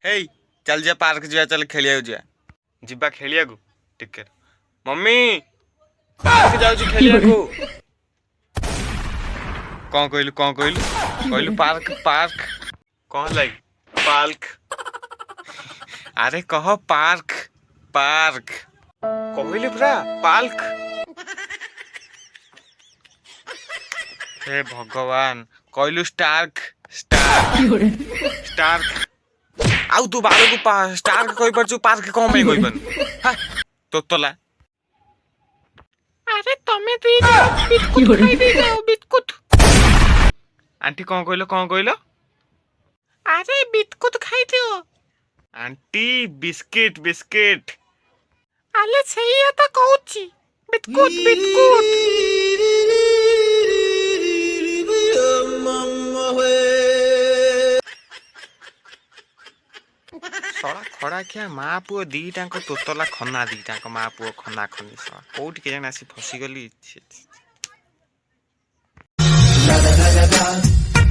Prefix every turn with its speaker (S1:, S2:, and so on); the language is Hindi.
S1: हेई चल जा पार्क जा चल खेलिया जा जिबा खेलिया को टिके मम्मी पार्क जाऊ खेलिया को कौन कहलु पार्क पार्क कौन लाई पार्क अरे कह पार्क पार्क कहलु पूरा पार्क हे भगवान कहलु स्टार्क स्टार्क स्टार्क आउ तू बाल को स्टार्क कहि परछु पार्क कौन में कहि बन तो तोला
S2: अरे तमे दी जाओ बिस्कुट खाई दे जाओ बिस्कुट
S1: आंटी कौन कहलो
S2: अरे बिस्कुट खाई दियो
S1: आंटी बिस्किट बिस्किट
S2: आले सही तो कहूची बिस्कुट बिस्कुट
S1: सड़ा खड़ा क्या माँ पुओ दीटा तोतला खना दीटा माँ पुओ खना खनी सड़ा कोठी के जाने आसी फसी गली